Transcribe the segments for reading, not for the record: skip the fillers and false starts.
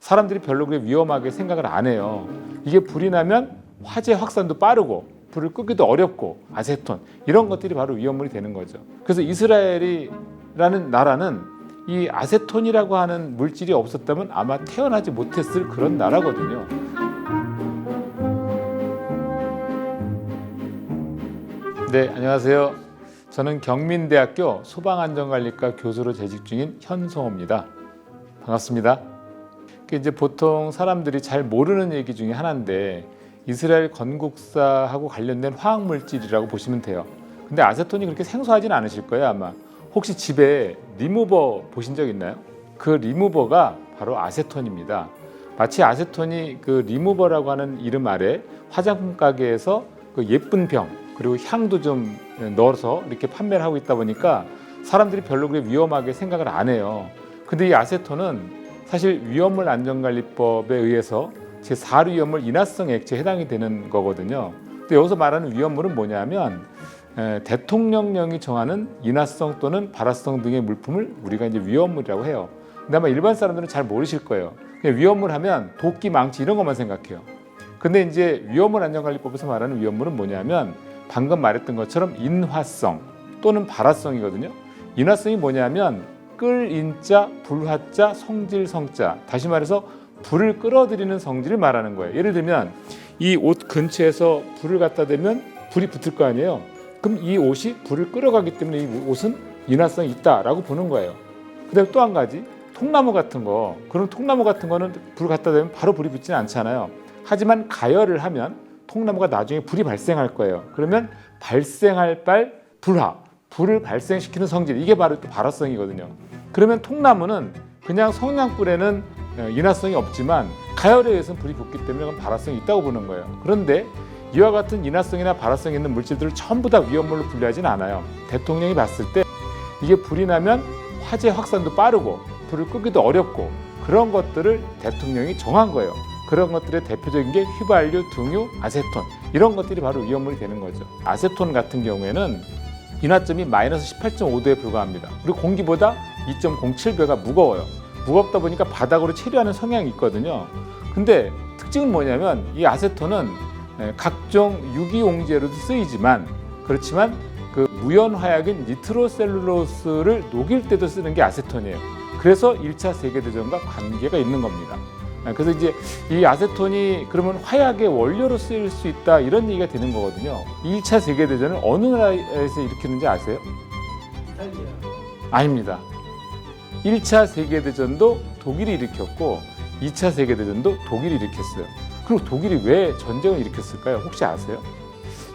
사람들이 별로 그렇게 위험하게 생각을 안 해요. 이게 불이 나면 화재 확산도 빠르고 불을 끄기도 어렵고 아세톤 이런 것들이 바로 위험물이 되는 거죠. 그래서 이스라엘이라는 나라는 이 아세톤이라고 하는 물질이 없었다면 아마 태어나지 못했을 그런 나라거든요. 네, 안녕하세요. 저는 경민대학교 소방안전관리과 교수로 재직 중인 현성호입니다. 반갑습니다. 이제 보통 사람들이 잘 모르는 얘기 중에 하나인데 이스라엘 건국사하고 관련된 화학물질이라고 보시면 돼요. 근데 아세톤이 그렇게 생소하진 않으실 거예요, 아마. 혹시 집에 리무버 보신 적 있나요? 그 리무버가 바로 아세톤입니다. 마치 아세톤이 그 리무버라고 하는 이름 아래 화장품 가게에서 그 예쁜 병 그리고 향도 좀 넣어서 이렇게 판매를 하고 있다 보니까 사람들이 별로 그렇게 위험하게 생각을 안 해요. 근데 이 아세톤은 사실 위험물 안전관리법에 의해서 제4류 위험물 인화성 액체에 해당이 되는 거거든요. 근데 여기서 말하는 위험물은 뭐냐면 대통령령이 정하는 인화성 또는 발화성 등의 물품을 우리가 이제 위험물이라고 해요. 근데 아마 일반 사람들은 잘 모르실 거예요. 그냥 위험물 하면 도끼, 망치 이런 것만 생각해요. 근데 이제 위험물 안전관리법에서 말하는 위험물은 뭐냐면 방금 말했던 것처럼 인화성 또는 발화성이거든요. 인화성이 뭐냐면 끌 인자, 불화자, 성질 성자. 다시 말해서 불을 끌어들이는 성질을 말하는 거예요. 예를 들면 이 옷 근처에서 불을 갖다 대면 불이 붙을 거 아니에요. 그럼 이 옷이 불을 끌어가기 때문에 이 옷은 인화성이 있다라고 보는 거예요. 그다음에 또 한 가지 통나무 같은 거. 그럼 통나무 같은 거는 불을 갖다 대면 바로 불이 붙지는 않잖아요. 하지만 가열을 하면 통나무가 나중에 불이 발생할 거예요. 그러면 발생할 발 불화, 불을 발생시키는 성질, 이게 바로 또 발화성이거든요. 그러면 통나무는 그냥 성냥불에는 인화성이 없지만 가열에 의해서는 불이 붙기 때문에 그건 발화성이 있다고 보는 거예요. 그런데 이와 같은 인화성이나 발화성이 있는 물질들을 전부 다 위험물로 분류하지는 않아요. 대통령이 봤을 때 이게 불이 나면 화재 확산도 빠르고 불을 끄기도 어렵고 그런 것들을 대통령이 정한 거예요. 그런 것들의 대표적인 게 휘발유, 등유, 아세톤 이런 것들이 바로 위험물이 되는 거죠. 아세톤 같은 경우에는 인화점이 마이너스 18.5도에 불과합니다. 그리고 공기보다 2.07배가 무거워요. 무겁다 보니까 바닥으로 체류하는 성향이 있거든요. 근데 특징은 뭐냐면 이 아세톤은 각종 유기용제로도 쓰이지만 그렇지만 그 무연화약인 니트로셀룰로스를 녹일 때도 쓰는 게 아세톤이에요. 그래서 1차 세계대전과 관계가 있는 겁니다. 그래서 이제 이 아세톤이 그러면 화약의 원료로 쓰일 수 있다 이런 얘기가 되는 거거든요. 2차 세계대전을 어느 나라에서 일으키는지 아세요? 이탈리아. 아닙니다. 1차 세계대전도 독일이 일으켰고 2차 세계대전도 독일이 일으켰어요. 그리고 독일이 왜 전쟁을 일으켰을까요? 혹시 아세요?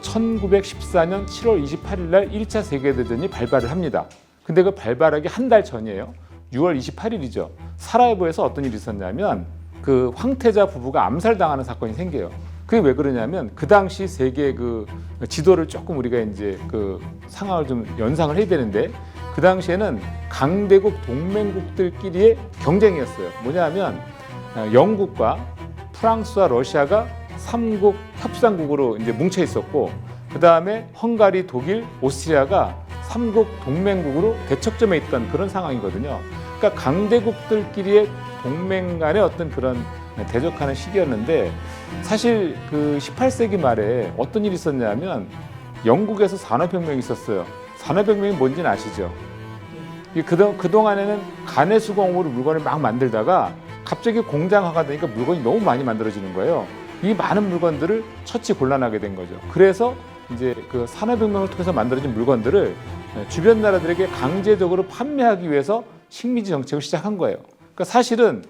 1914년 7월 28일 날 1차 세계대전이 발발을 합니다. 근데 그 발발하기 한 달 전이에요. 6월 28일이죠. 사라예보에서 어떤 일이 있었냐면 그 황태자 부부가 암살당하는 사건이 생겨요. 그게 왜 그러냐면 그 당시 세계 그 지도를 조금 우리가 이제 그 상황을 좀 연상을 해야 되는데 그 당시에는 강대국 동맹국들끼리의 경쟁이었어요. 뭐냐면 영국과 프랑스와 러시아가 3국 협상국으로 이제 뭉쳐 있었고 그 다음에 헝가리, 독일, 오스트리아가 3국 동맹국으로 대척점에 있던 그런 상황이거든요. 그러니까 강대국들끼리의 동맹 간의 어떤 그런 대적하는 시기였는데 사실 그 18세기 말에 어떤 일이 있었냐면 영국에서 산업혁명이 있었어요. 산업혁명이 뭔지는 아시죠? 그동안에는 가내수공업으로 물건을 막 만들다가 갑자기 공장화가 되니까 물건이 너무 많이 만들어지는 거예요. 이 많은 물건들을 처치 곤란하게 된 거죠. 그래서 이제 그 산업혁명을 통해서 만들어진 물건들을 주변 나라들에게 강제적으로 판매하기 위해서 식민지 정책을 시작한 거예요. 그러니까 사실은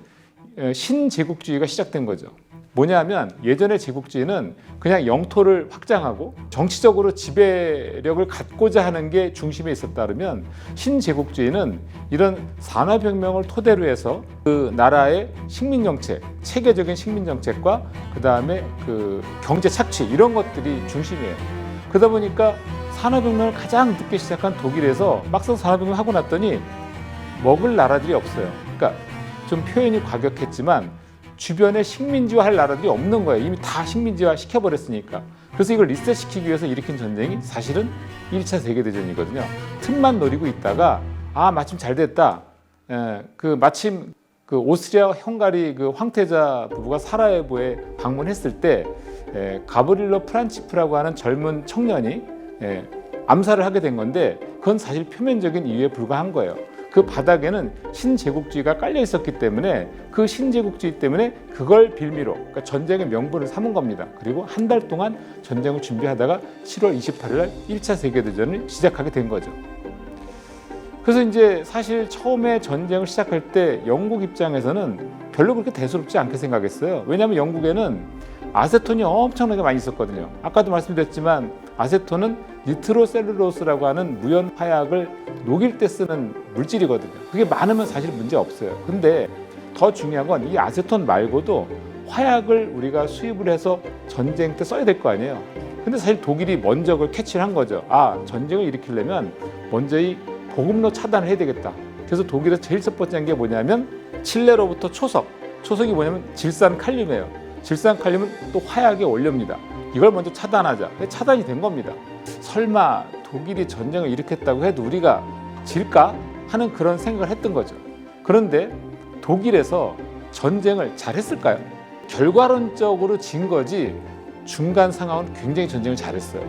신제국주의가 시작된 거죠. 뭐냐면 예전의 제국주의는 그냥 영토를 확장하고 정치적으로 지배력을 갖고자 하는 게 중심에 있었다 그러면 신제국주의는 이런 산업혁명을 토대로 해서 그 나라의 식민정책, 체계적인 식민정책과 그 다음에 그 경제 착취 이런 것들이 중심이에요. 그러다 보니까 산업혁명을 가장 늦게 시작한 독일에서 막상 산업혁명 하고 났더니 먹을 나라들이 없어요. 그러니까 좀 표현이 과격했지만 주변에 식민지화할 나라들이 없는 거예요. 이미 다 식민지화 시켜버렸으니까. 그래서 이걸 리셋시키기 위해서 일으킨 전쟁이 사실은 1차 세계대전이거든요. 틈만 노리고 있다가 마침 잘 됐다. 마침 그 오스트리아 헝가리 그 황태자 부부가 사라예보에 방문했을 때 가브릴로 프란치프라고 하는 젊은 청년이 암살을 하게 된 건데 그건 사실 표면적인 이유에 불과한 거예요. 그 바닥에는 신제국주의가 깔려 있었기 때문에 그 신제국주의 때문에 그걸 빌미로 그러니까 전쟁의 명분을 삼은 겁니다. 그리고 한 달 동안 전쟁을 준비하다가 7월 28일 날 1차 세계대전을 시작하게 된 거죠. 그래서 이제 사실 처음에 전쟁을 시작할 때 영국 입장에서는 별로 그렇게 대수롭지 않게 생각했어요. 왜냐하면 영국에는 아세톤이 엄청나게 많이 있었거든요. 아까도 말씀드렸지만 아세톤은 니트로셀룰로스라고 하는 무연 화약을 녹일 때 쓰는 물질이거든요. 그게 많으면 사실 문제 없어요. 근데 더 중요한 건 이 아세톤 말고도 화약을 우리가 수입을 해서 전쟁 때 써야 될 거 아니에요. 근데 사실 독일이 먼저 그걸 캐치를 한 거죠. 아, 전쟁을 일으키려면 먼저 이 보급로 차단을 해야 되겠다. 그래서 독일에서 제일 첫 번째 한 게 뭐냐면 칠레로부터 초석. 초석이 뭐냐면 질산칼륨이에요. 질산칼륨은 또 화약의 원료입니다. 이걸 먼저 차단하자. 차단이 된 겁니다. 설마 독일이 전쟁을 일으켰다고 해도 우리가 질까? 하는 그런 생각을 했던 거죠. 그런데 독일에서 전쟁을 잘했을까요? 결과론적으로 진 거지 중간 상황은 굉장히 전쟁을 잘했어요.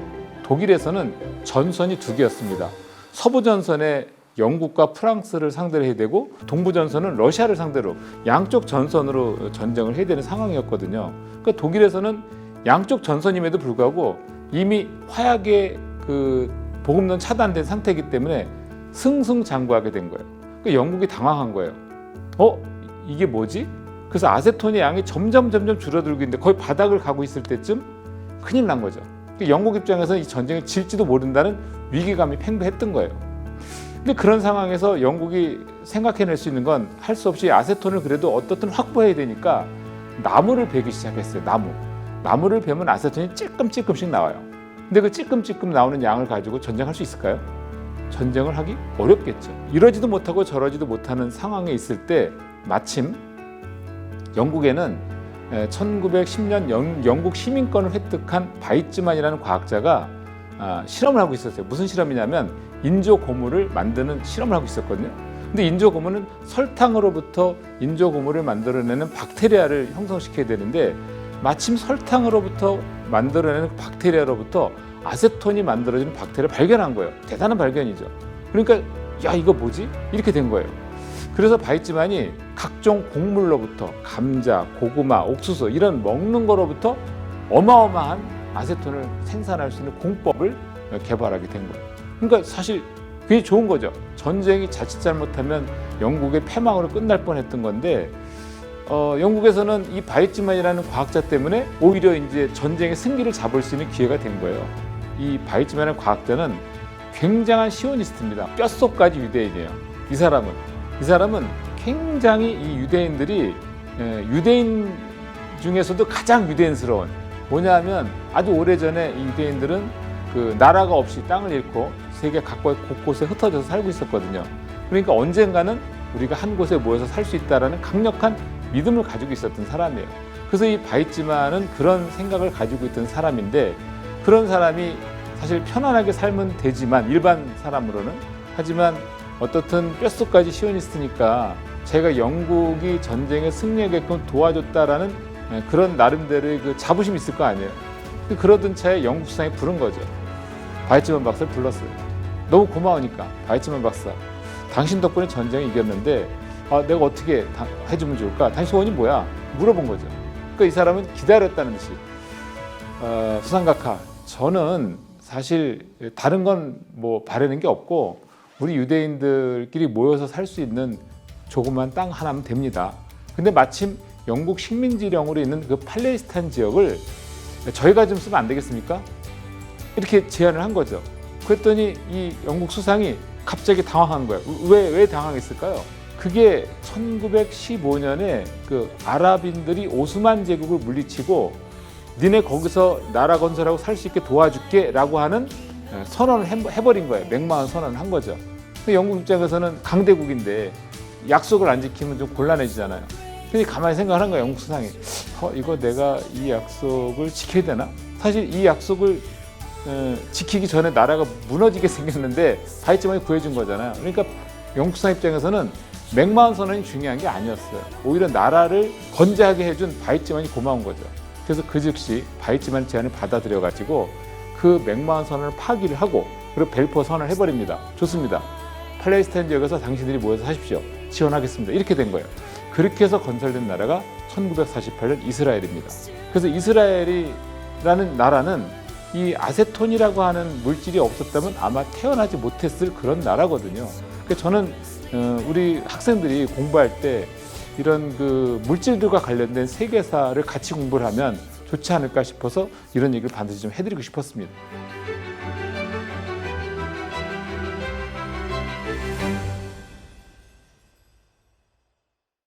독일에서는 전선이 두 개였습니다. 서부전선에 영국과 프랑스를 상대로 해야 되고 동부전선은 러시아를 상대로 양쪽 전선으로 전쟁을 해야 되는 상황이었거든요. 그러니까 독일에서는 양쪽 전선임에도 불구하고 이미 화약의 그 보급로는 차단된 상태이기 때문에 승승장구하게 된 거예요. 그러니까 영국이 당황한 거예요. 이게 뭐지? 그래서 아세톤의 양이 점점 줄어들고 있는데 거의 바닥을 가고 있을 때쯤 큰일 난 거죠. 그러니까 영국 입장에서는 이 전쟁을 질지도 모른다는 위기감이 팽배했던 거예요. 근데 그런 상황에서 영국이 생각해낼 수 있는 건 할 수 없이 아세톤을 그래도 어떻든 확보해야 되니까 나무를 베기 시작했어요. 나무를 베면 아세톤이 찔끔씩 나와요. 근데 그 찔끔찔끔 나오는 양을 가지고 전쟁할 수 있을까요? 전쟁을 하기 어렵겠죠. 이러지도 못하고 저러지도 못하는 상황에 있을 때 마침 영국에는 1910년 영국 시민권을 획득한 바이츠만이라는 과학자가 실험을 하고 있었어요. 무슨 실험이냐면 인조 고무를 만드는 실험을 하고 있었거든요. 근데 인조 고무는 설탕으로부터 인조 고무를 만들어내는 박테리아를 형성시켜야 되는데 마침 설탕으로부터 만들어내는 박테리아로부터 아세톤이 만들어지는 박테리아를 발견한 거예요. 대단한 발견이죠. 그러니까 야 이거 뭐지? 이렇게 된 거예요. 그래서 바이츠만이 각종 곡물로부터 감자, 고구마, 옥수수 이런 먹는 거로부터 어마어마한 아세톤을 생산할 수 있는 공법을 개발하게 된 거예요. 그러니까 사실 그게 좋은 거죠. 전쟁이 자칫 잘못하면 영국의 패망으로 끝날 뻔했던 건데 영국에서는 이 바이츠만이라는 과학자 때문에 오히려 이제 전쟁의 승기를 잡을 수 있는 기회가 된 거예요. 이 바이츠만이라는 과학자는 굉장한 시오니스트입니다. 뼛속까지 유대인이에요. 이 사람은 굉장히 이 유대인들이 유대인 중에서도 가장 유대인스러운 뭐냐면 아주 오래전에 이 유대인들은 그 나라가 없이 땅을 잃고 세계 각국 곳곳에 흩어져서 살고 있었거든요. 그러니까 언젠가는 우리가 한 곳에 모여서 살 수 있다라는 강력한 믿음을 가지고 있었던 사람이에요. 그래서 이 바이츠만은 그런 생각을 가지고 있던 사람인데 그런 사람이 사실 편안하게 살면 되지만 일반 사람으로는 하지만 어떻든 뼛속까지 시오니스트니까 제가 영국이 전쟁에 승리하게끔 도와줬다라는 그런 나름대로의 그 자부심이 있을 거 아니에요. 그러던 차에 영국 수상이 부른 거죠. 바이츠만 박사를 불렀어요. 너무 고마우니까 바이츠만 박사, 당신 덕분에 전쟁을 이겼는데 내가 어떻게 해주면 좋을까? 당신 소원이 뭐야? 물어본 거죠. 그러니까 이 사람은 기다렸다는 듯이 수상각하, 저는 사실 다른 건 뭐 바라는 게 없고 우리 유대인들끼리 모여서 살 수 있는 조그만 땅 하나면 됩니다. 근데 마침 영국 식민지령으로 있는 그 팔레스타인 지역을 저희가 좀 쓰면 안 되겠습니까? 이렇게 제안을 한 거죠. 그랬더니 이 영국 수상이 갑자기 당황한 거예요. 왜 당황했을까요? 그게 1915년에 그 아랍인들이 오스만 제국을 물리치고 니네 거기서 나라 건설하고 살 수 있게 도와줄게 라고 하는 선언을 해버린 거예요. 맹망한 선언을 한 거죠. 영국 입장에서는 강대국인데 약속을 안 지키면 좀 곤란해지잖아요. 근데 가만히 생각을 한 거예요. 영국 수상이. 이거 내가 이 약속을 지켜야 되나? 사실 이 약속을 지키기 전에 나라가 무너지게 생겼는데 바이츠만이 구해준 거잖아요. 그러니까 영국 수상 입장에서는 맥마흔 선언이 중요한 게 아니었어요. 오히려 나라를 건재하게 해준 바이츠만이 고마운 거죠. 그래서 그 즉시 바이츠만 제안을 받아들여가지고 그 맥마흔 선언을 파기를 하고 그리고 벨포어 선언을 해버립니다. 좋습니다. 팔레스타인 지역에서 당신들이 모여서 하십시오. 지원하겠습니다. 이렇게 된 거예요. 그렇게 해서 건설된 나라가 1948년 이스라엘입니다. 그래서 이스라엘이라는 나라는 이 아세톤이라고 하는 물질이 없었다면 아마 태어나지 못했을 그런 나라거든요. 그래서 저는 우리 학생들이 공부할 때 이런 그 물질들과 관련된 세계사를 같이 공부를 하면 좋지 않을까 싶어서 이런 얘기를 반드시 좀 해드리고 싶었습니다.